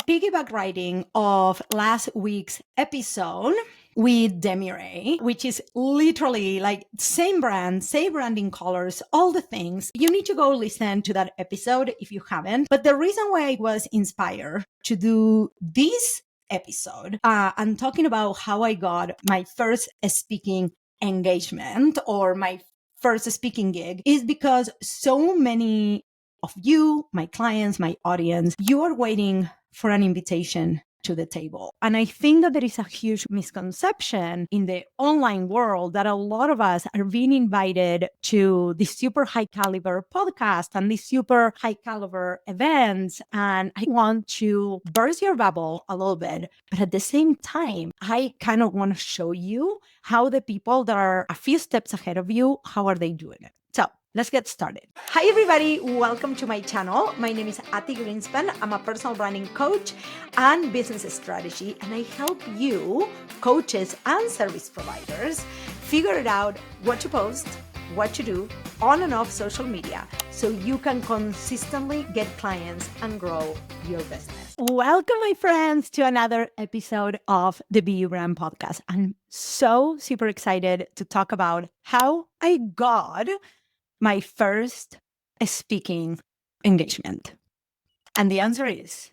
piggyback writing of last week's episode with Demiray, which is literally like same brand, same branding colors, all the things. You need to go listen to that episode if you haven't. But the reason why I was inspired to do this episode, I'm talking about how I got my first speaking engagement or my first speaking gig, is because so many of you, my clients, my audience, you are waiting for an invitation to the table. And I think that there is a huge misconception in the online world that a lot of us are being invited to these super high caliber podcasts and these super high caliber events. And I want to burst your bubble a little bit, but at the same time, I kind of want to show you how the people that are a few steps ahead of you, how are they doing it? So let's get started. Hi, everybody. Welcome to my channel. My name is Ati Grinspun. I'm a personal branding coach and business strategy, and I help you, coaches and service providers, figure it out what to post, what to do on and off social media so you can consistently get clients and grow your business. Welcome, my friends, to another episode of the Be You Brand podcast. I'm so super excited to talk about how I got my first speaking engagement. And the answer is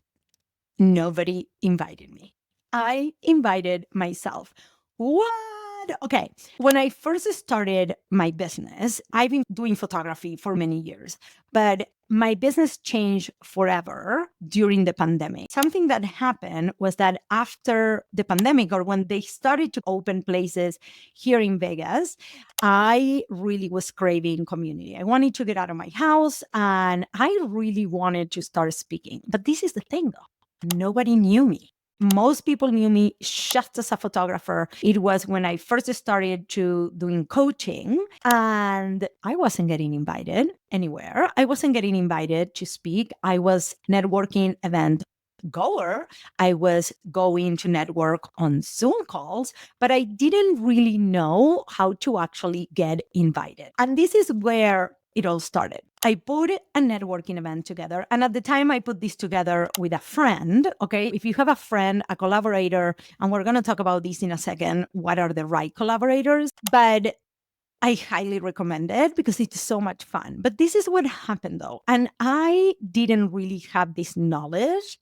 nobody invited me. I invited myself. What? Okay. When I first started my business, I've been doing photography for many years, but my business changed forever during the pandemic. Something that happened was that after the pandemic, or when they started to open places here in Vegas, I really was craving community. I wanted to get out of my house and I really wanted to start speaking. But this is the thing though, nobody knew me. Most people knew me just as a photographer. It was when I first started to doing coaching, and I wasn't getting invited anywhere. I wasn't getting invited to speak. I was networking event goer. I was going to network on Zoom calls, but I didn't really know how to actually get invited. And this is where it all started. I put a networking event together. And at the time, I put this together with a friend. Okay. If you have a friend, a collaborator, and we're going to talk about this in a second, what are the right collaborators? But I highly recommend it because it's so much fun. But this is what happened though. And I didn't really have this knowledge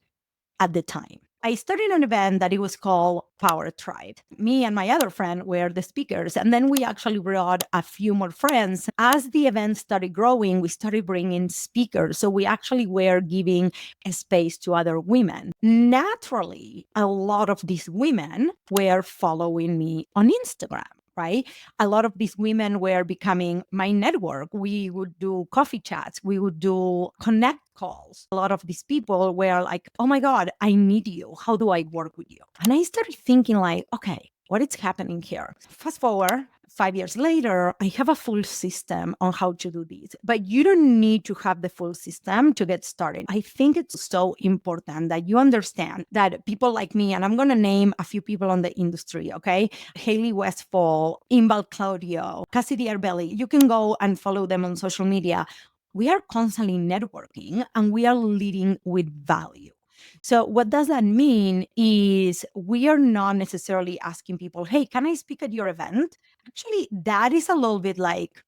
at the time. I started an event that it was called Power Tribe. Me and my other friend were the speakers. And then we actually brought a few more friends. As the event started growing, we started bringing speakers. So we actually were giving a space to other women. Naturally, a lot of these women were following me on Instagram. Right? A lot of these women were becoming my network. We would do coffee chats. We would do connect calls. A lot of these people were like, oh my God, I need you. How do I work with you? And I started thinking like, okay, what is happening here? Fast forward 5 years later, I have a full system on how to do this, but you don't need to have the full system to get started. I think it's so important that you understand that people like me, and I'm going to name a few people on the industry, okay? Haley Westfall, Imbal Claudio, Cassidy Arbelli, you can go and follow them on social media. We are constantly networking and we are leading with value. So what does that mean is we are not necessarily asking people, hey, can I speak at your event? Actually, that is a little bit like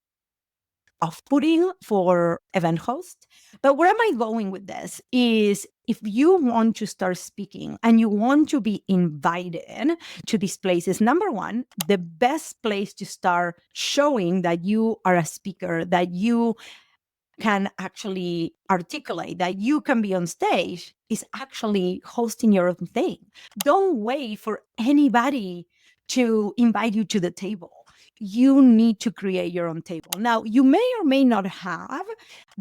off-putting for event hosts. But where am I going with this is if you want to start speaking and you want to be invited to these places, number one, the best place to start showing that you are a speaker, that you can actually articulate, that you can be on stage, is actually hosting your own thing. Don't wait for anybody to invite you to the table. You need to create your own table. Now, you may or may not have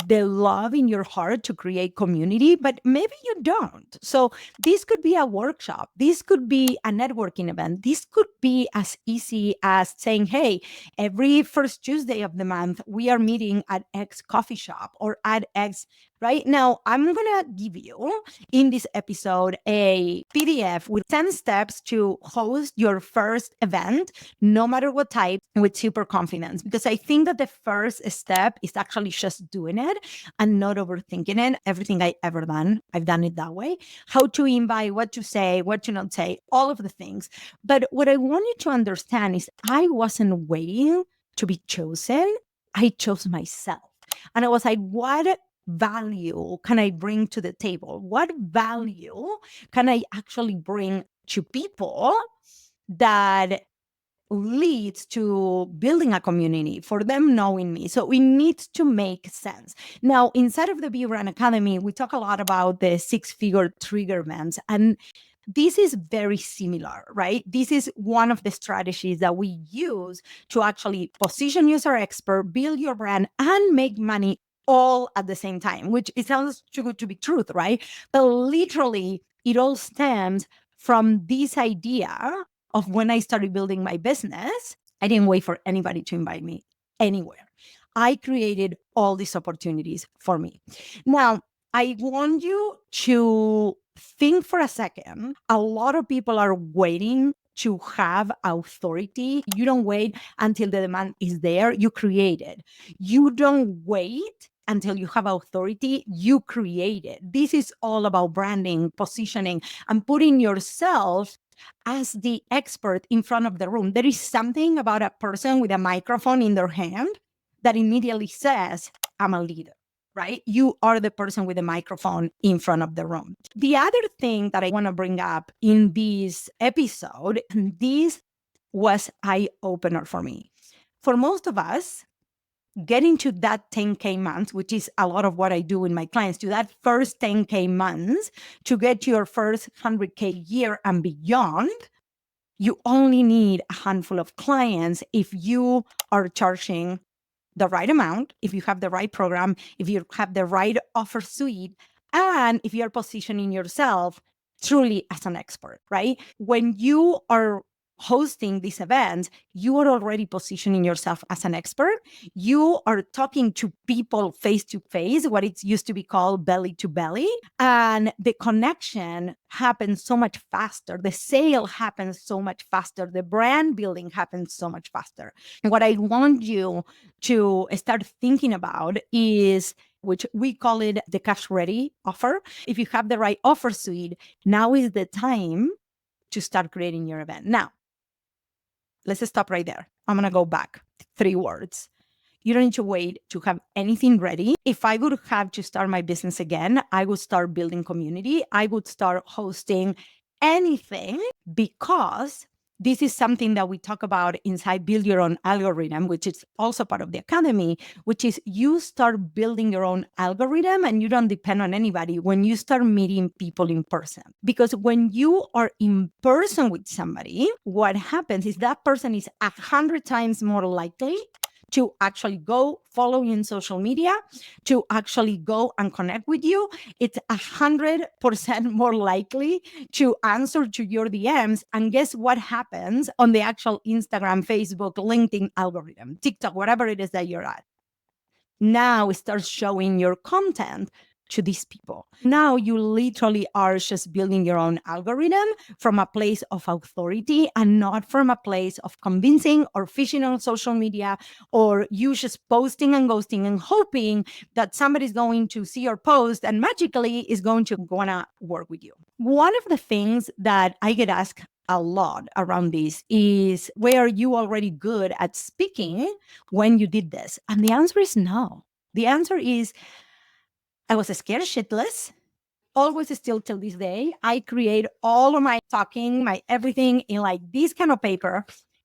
the love in your heart to create community, but maybe you don't. So this could be a workshop. This could be a networking event. This could be as easy as saying, hey, every first Tuesday of the month, we are meeting at X coffee shop or at X. Right now, I'm going to give you in this episode a PDF with 10 steps to host your first event, no matter what type, with super confidence, because I think that the first step is actually just doing it and not overthinking it. Everything I ever done, I've done it that way. How to invite, what to say, what to not say, all of the things. But what I want you to understand is I wasn't waiting to be chosen. I chose myself. And I was like, what value can I bring to the table? What value can I actually bring to people that leads to building a community, for them knowing me? So it needs to make sense. Now, inside of the Be Brand Academy, we talk a lot about the 6-figure trigger events. And this is very similar, right? This is one of the strategies that we use to actually position you as our expert, build your brand, and make money all at the same time, which it sounds too good to be truth, right? But literally, it all stems from this idea of when I started building my business. I didn't wait for anybody to invite me anywhere. I created all these opportunities for me. Now, I want you to think for a second. A lot of people are waiting to have authority. You don't wait until the demand is there, you create it. You don't wait until you have authority, you create it. This is all about branding, positioning, and putting yourself as the expert in front of the room. There is something about a person with a microphone in their hand that immediately says, I'm a leader, right? You are the person with the microphone in front of the room. The other thing that I want to bring up in this episode, and this was eye-opener for me. For most of us, getting to that 10K month, which is a lot of what I do with my clients, to that first 10K months, to get to your first 100K year and beyond, you only need a handful of clients if you are charging the right amount, if you have the right program, if you have the right offer suite, and if you're positioning yourself truly as an expert, right? When you are hosting these events, you are already positioning yourself as an expert. You are talking to people face to face, what it used to be called belly to belly. And the connection happens so much faster. The sale happens so much faster. The brand building happens so much faster. And what I want you to start thinking about is, which we call it the cash ready offer. If you have the right offer suite, now is the time to start creating your event. Now, let's stop right there. I'm going to go back 3 words. You don't need to wait to have anything ready. If I would have to start my business again, I would start building community. I would start hosting anything, because this is something that we talk about inside Build Your Own Algorithm, which is also part of the academy, which is you start building your own algorithm and you don't depend on anybody when you start meeting people in person. Because when you are in person with somebody, what happens is that person is 100 times more likely to actually go follow you in social media, to actually go and connect with you. It's 100% more likely to answer to your DMs. And guess what happens on the actual Instagram, Facebook, LinkedIn algorithm, TikTok, whatever it is that you're at? Now it starts showing your content to these people. Now you literally are just building your own algorithm from a place of authority and not from a place of convincing or fishing on social media, or you just posting and ghosting and hoping that somebody's going to see your post and magically is going to wanna work with you. One of the things that I get asked a lot around this is, were you already good at speaking when you did this? And the answer is no. The answer is, I was scared shitless. Always, still till this day, I create all of my talking, my everything in like this kind of paper.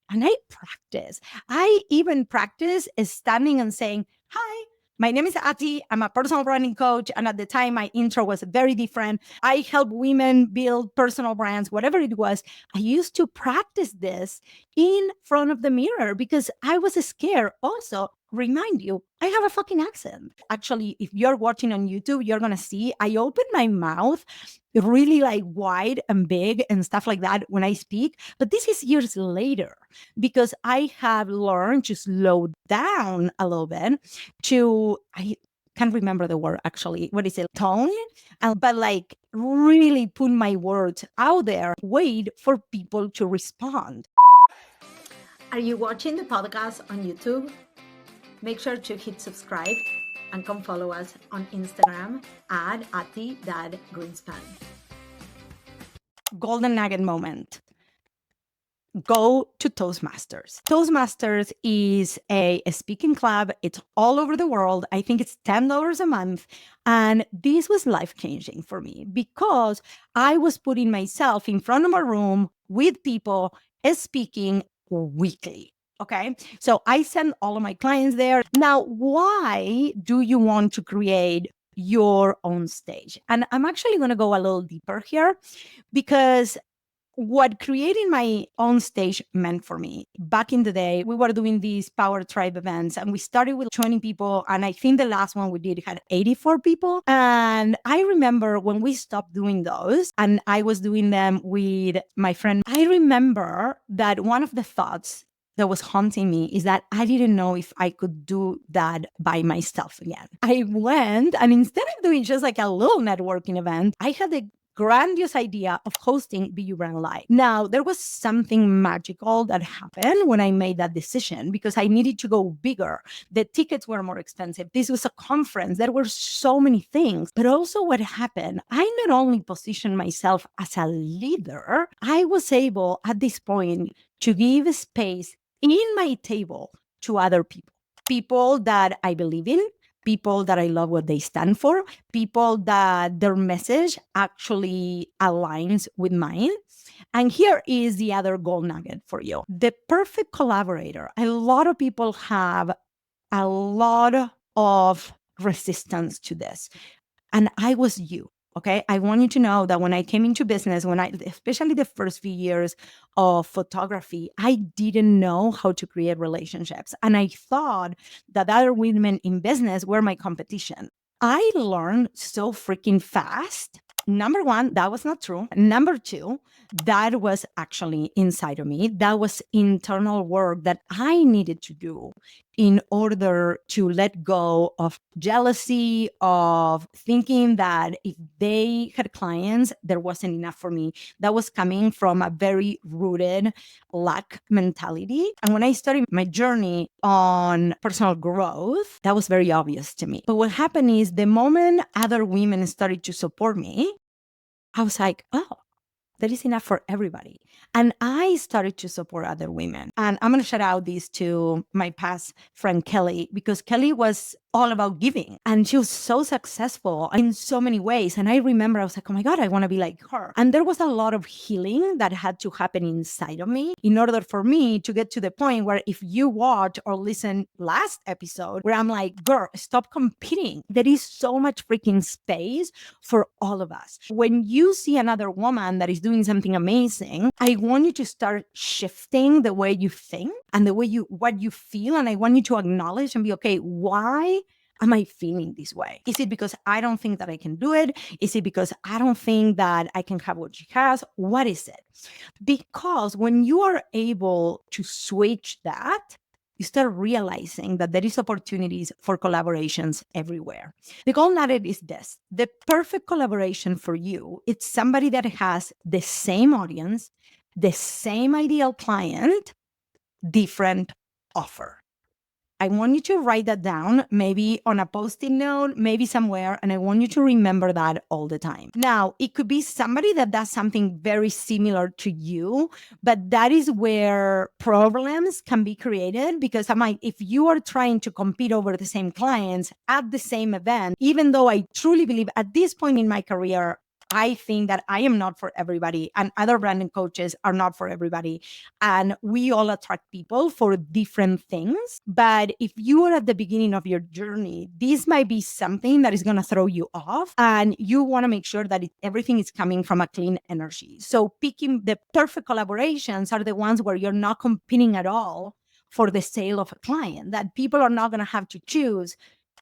And I practice. I even practice standing and saying, hi, my name is Ati. I'm a personal branding coach. And at the time, my intro was very different. I help women build personal brands, whatever it was. I used to practice this in front of the mirror because I was scared. Also, remind you, I have a fucking accent. Actually, if you're watching on YouTube, you're going to see I open my mouth really like wide and big and stuff like that when I speak. But this is years later because I have learned to slow down a little bit I can't remember the word actually. What is it? Tone? But like really put my words out there, wait for people to respond. Are you watching the podcast on YouTube? Make sure to hit subscribe and come follow us on Instagram at Ati Grinspun. Golden nugget moment. Go to Toastmasters. Toastmasters is a speaking club. It's all over the world. I think it's $10 a month. And this was life-changing for me because I was putting myself in front of a room with people speaking weekly. Okay. So I send all of my clients there. Now, why do you want to create your own stage? And I'm actually going to go a little deeper here because what creating my own stage meant for me. Back in the day, we were doing these Power Tribe events and we started with 20 people. And I think the last one we did had 84 people. And I remember when we stopped doing those and I was doing them with my friend, I remember that one of the thoughts that was haunting me is that I didn't know if I could do that by myself again. I went and instead of doing just like a little networking event, I had the grandiose idea of hosting BU Brand Live. Now, there was something magical that happened when I made that decision because I needed to go bigger. The tickets were more expensive. This was a conference. There were so many things. But also what happened, I not only positioned myself as a leader, I was able at this point to give space in my table to other people. People that I believe in, people that I love what they stand for, people that their message actually aligns with mine. And here is the other gold nugget for you. The perfect collaborator. A lot of people have a lot of resistance to this. And I was you. Okay. I want you to know that when I came into business, especially the first few years of photography, I didn't know how to create relationships. And I thought that other women in business were my competition. I learned so freaking fast. Number one, that was not true. Number two, that was actually inside of me. That was internal work that I needed to do in order to let go of jealousy, of thinking that if they had clients, there wasn't enough for me. That was coming from a very rooted lack mentality. And when I started my journey on personal growth, that was very obvious to me. But what happened is the moment other women started to support me, I was like, oh, that is enough for everybody. And I started to support other women. And I'm going to shout out these to my past friend, Kelly, because Kelly was all about giving. And she was so successful in so many ways. And I remember I was like, oh my God, I want to be like her. And there was a lot of healing that had to happen inside of me in order for me to get to the point where if you watch or listen last episode, where I'm like, girl, stop competing. There is so much freaking space for all of us. When you see another woman that is doing something amazing, I want you to start shifting the way you think and the way what you feel. And I want you to acknowledge and be, okay, why am I feeling this way? Is it because I don't think that I can do it? Is it because I don't think that I can have what she has? What is it? Because when you are able to switch that, you start realizing that there is opportunities for collaborations everywhere. The goal nugget is this. The perfect collaboration for you, it's somebody that has the same audience, the same ideal client, different offer. I want you to write that down, maybe on a post-it note, maybe somewhere, and I want you to remember that all the time. Now, it could be somebody that does something very similar to you, but that is where problems can be created because if you are trying to compete over the same clients at the same event, even though I truly believe at this point in my career, I think that I am not for everybody and other branding coaches are not for everybody. And we all attract people for different things. But if you are at the beginning of your journey, this might be something that is going to throw you off. And you want to make sure that everything is coming from a clean energy. So picking the perfect collaborations are the ones where you're not competing at all for the sale of a client, that people are not going to have to choose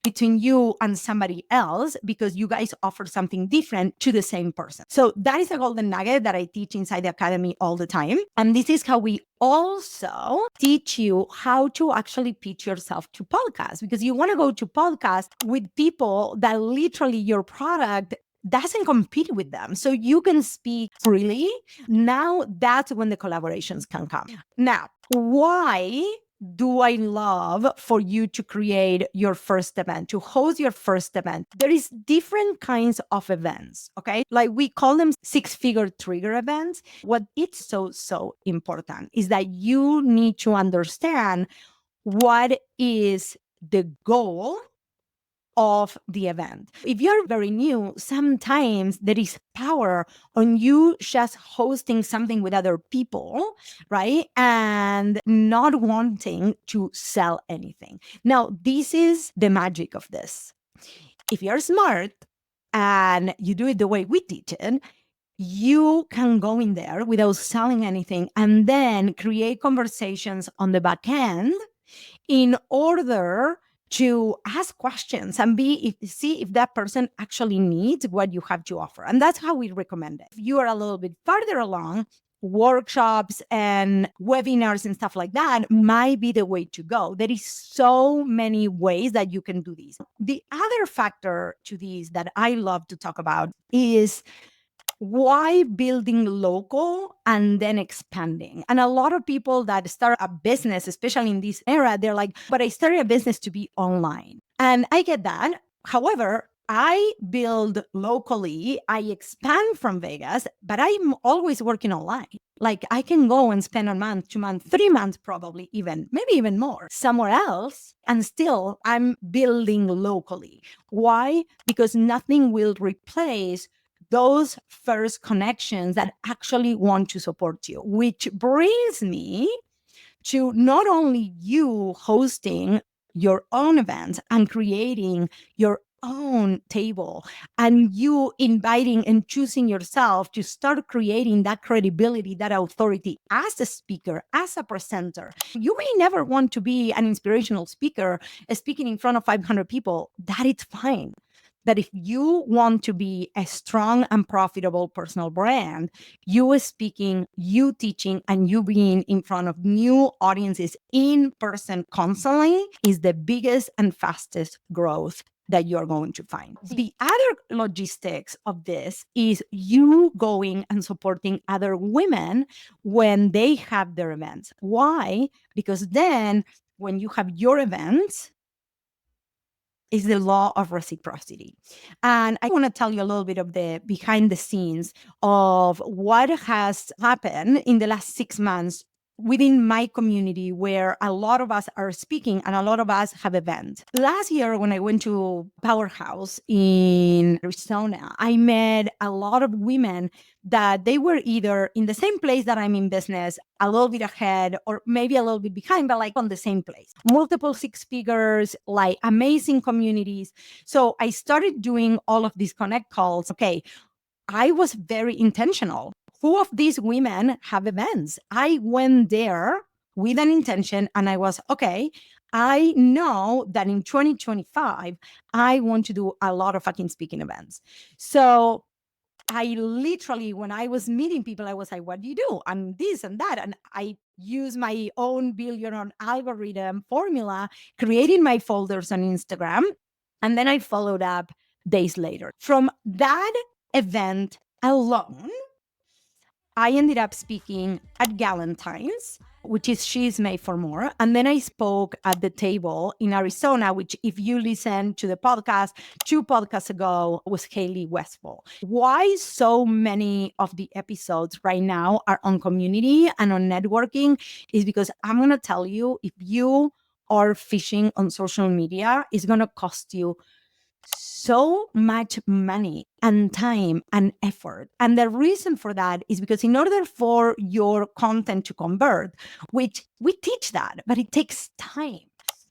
between you and somebody else because you guys offer something different to the same person. So that is a golden nugget that I teach inside the academy all the time. And this is how we also teach you how to actually pitch yourself to podcasts, because you want to go to podcasts with people that literally your product doesn't compete with them. So you can speak freely. Now that's when the collaborations can come. Now, why do I love for you to create your first event, to host your first event? There is different kinds of events, okay? Like we call them six-figure trigger events. What it's so important is that you need to understand what is the goal of the event. If you're very new, sometimes there is power on you just hosting something with other people, right? And not wanting to sell anything. Now, this is the magic of this. If you're smart and you do it the way we teach it, you can go in there without selling anything and then create conversations on the back end in order to ask questions and see if that person actually needs what you have to offer. And that's how we recommend it. If you are a little bit farther along, workshops and webinars and stuff like that might be the way to go. There is so many ways that you can do these. The other factor to these that I love to talk about is why building local and then expanding. And a lot of people that start a business, especially in this era, they're like, but I started a business to be online. And I get that. However, I build locally, I expand from Vegas, but I'm always working online. Like I can go and spend a month, 2 months, 3 months, probably even, maybe even more somewhere else. And still I'm building locally. Why? Because nothing will replace those first connections that actually want to support you, which brings me to not only you hosting your own events and creating your own table and you inviting and choosing yourself to start creating that credibility, that authority as a speaker, as a presenter. You may never want to be an inspirational speaker speaking in front of 500 people. That is fine. That if you want to be a strong and profitable personal brand, you speaking, you teaching, and you being in front of new audiences in person constantly is the biggest and fastest growth that you're going to find. The other logistics of this is you going and supporting other women when they have their events. Why? Because then when you have your events, is the law of reciprocity. And I want to tell you a little bit of the behind the scenes of what has happened in the last 6 months within my community, where a lot of us are speaking and a lot of us have events. Last year, when I went to Powerhouse in Arizona, I met a lot of women that they were either in the same place that I'm in business, a little bit ahead, or maybe a little bit behind, but like on the same place. Multiple six figures, like amazing communities. So I started doing all of these connect calls. Okay, I was very intentional. Who of these women have events? I went there with an intention and I was, okay, I know that in 2025, I want to do a lot of fucking speaking events. So I literally, when I was meeting people, I was like, what do you do? And this and that. And I use my own billion algorithm formula, creating my folders on Instagram. And then I followed up days later. From that event alone, I ended up speaking at Galentine's, which is She's Made for More. And then I spoke at the table in Arizona, which if you listen to the podcast, 2 podcasts ago was Haley Westfall. Why so many of the episodes right now are on community and on networking is because I'm going to tell you, if you are fishing on social media, it's going to cost you so much money and time and effort. And the reason for that is because in order for your content to convert, which we teach that, but it takes time.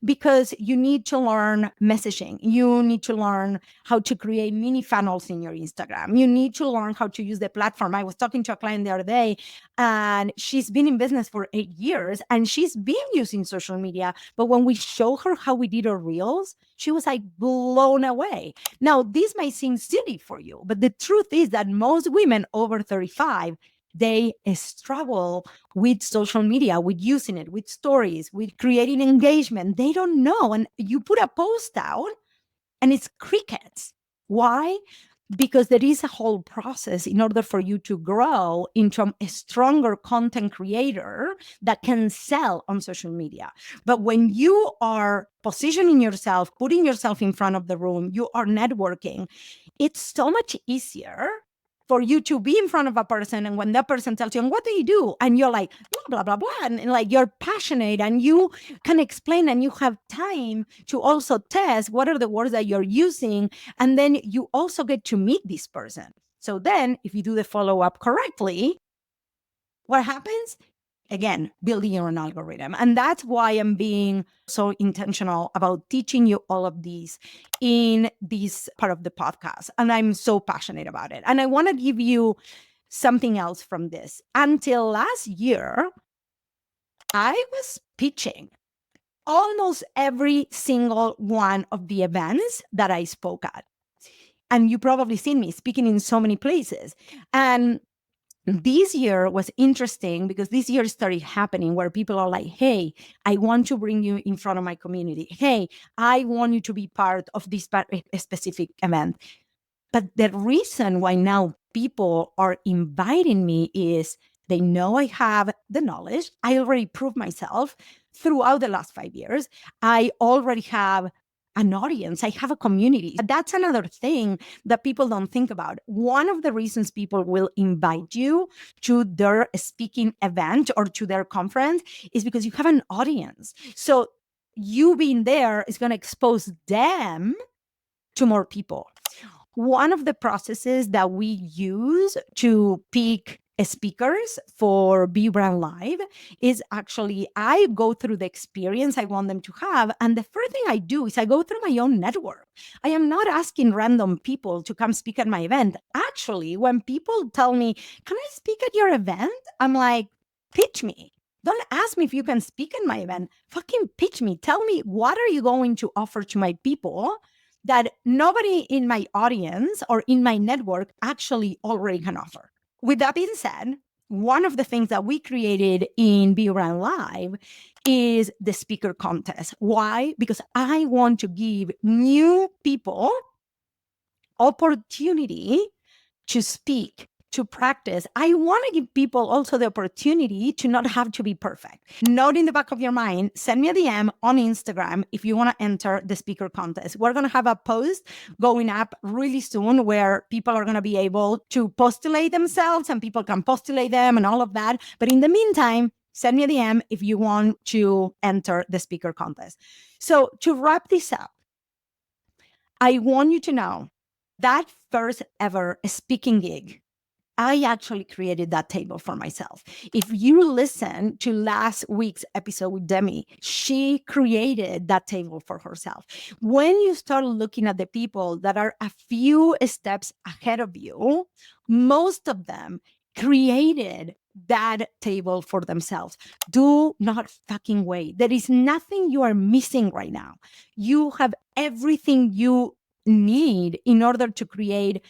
Because you need to learn messaging. You need to learn how to create mini funnels in your Instagram. You need to learn how to use the platform. I was talking to a client the other day, and she's been in business for 8 years, and she's been using social media. But when we show her how we did our reels, she was like blown away. Now, this might seem silly for you, but the truth is that most women over 35, they struggle with social media, with using it, with stories, with creating engagement. They don't know. And you put a post out and it's crickets. Why? because there is a whole process in order for you to grow into a stronger content creator that can sell on social media. But when you are positioning yourself, putting yourself in front of the room, you are networking, it's so much easier for you to be in front of a person. And when that person tells you, and what do you do? And you're like, blah, blah, blah, blah. And like, you're passionate and you can explain and you have time to also test what are the words that you're using. And then you also get to meet this person. So then if you do the follow-up correctly, what happens? Again, building your own algorithm. And that's why I'm being so intentional about teaching you all of these in this part of the podcast. And I'm so passionate about it. And I want to give you something else from this. Until last year, I was pitching almost every single one of the events that I spoke at. And you probably seen me speaking in so many places. And this year was interesting because this year started happening where people are like, hey, I want to bring you in front of my community. Hey, I want you to be part of this specific event. But the reason why now people are inviting me is they know I have the knowledge. I already proved myself throughout the last 5 years. I already have an audience. I have a community. That's another thing that people don't think about. One of the reasons people will invite you to their speaking event or to their conference is because you have an audience. So you being there is going to expose them to more people. One of the processes that we use to pick speakers for Be Brand Live is actually I go through the experience I want them to have. And the first thing I do is I go through my own network. I am not asking random people to come speak at my event. Actually, when people tell me, can I speak at your event? I'm like, pitch me. Don't ask me if you can speak at my event. Fucking pitch me. Tell me, what are you going to offer to my people that nobody in my audience or in my network actually already can offer? With that being said, one of the things that we created in Be Brand Live is the speaker contest. Why? Because I want to give new people opportunity to speak, to practice. I want to give people also the opportunity to not have to be perfect. Note in the back of your mind, send me a DM on Instagram if you want to enter the speaker contest. We're going to have a post going up really soon where people are going to be able to postulate themselves and people can postulate them and all of that. But in the meantime, send me a DM if you want to enter the speaker contest. So to wrap this up, I want you to know that first ever speaking gig, I actually created that table for myself. If you listen to last week's episode with Demi, she created that table for herself. When you start looking at the people that are a few steps ahead of you, most of them created that table for themselves. Do not fucking wait. There is nothing you are missing right now. You have everything you need in order to create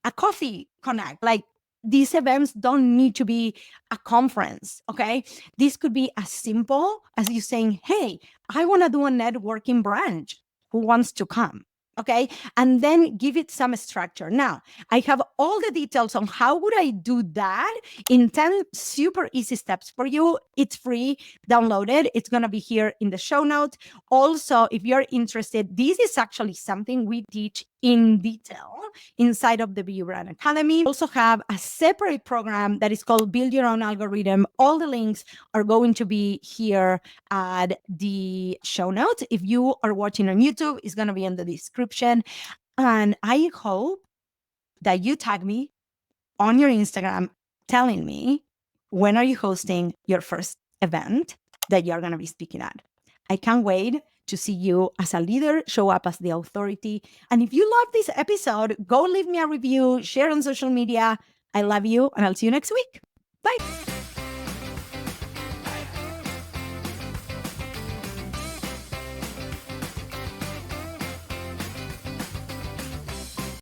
a coffee connect. Like, these events don't need to be a conference, okay? This could be as simple as you saying, hey, I want to do a networking branch. Who wants to come? Okay. And then give it some structure. Now, I have all the details on how would I do that in 10 super easy steps for you. It's free. Download it. It's going to be here in the show notes. Also, if you're interested, this is actually something we teach in detail inside of the Be Brand Academy. We also have a separate program that is called Build Your Own Algorithm. All the links are going to be here at the show notes. If you are watching on YouTube, it's going to be in the description. And I hope that you tag me on your Instagram telling me when are you hosting your first event that you're going to be speaking at. I can't wait to see you as a leader, show up as the authority. And if you love this episode, go leave me a review, share on social media. I love you, and I'll see you next week. Bye.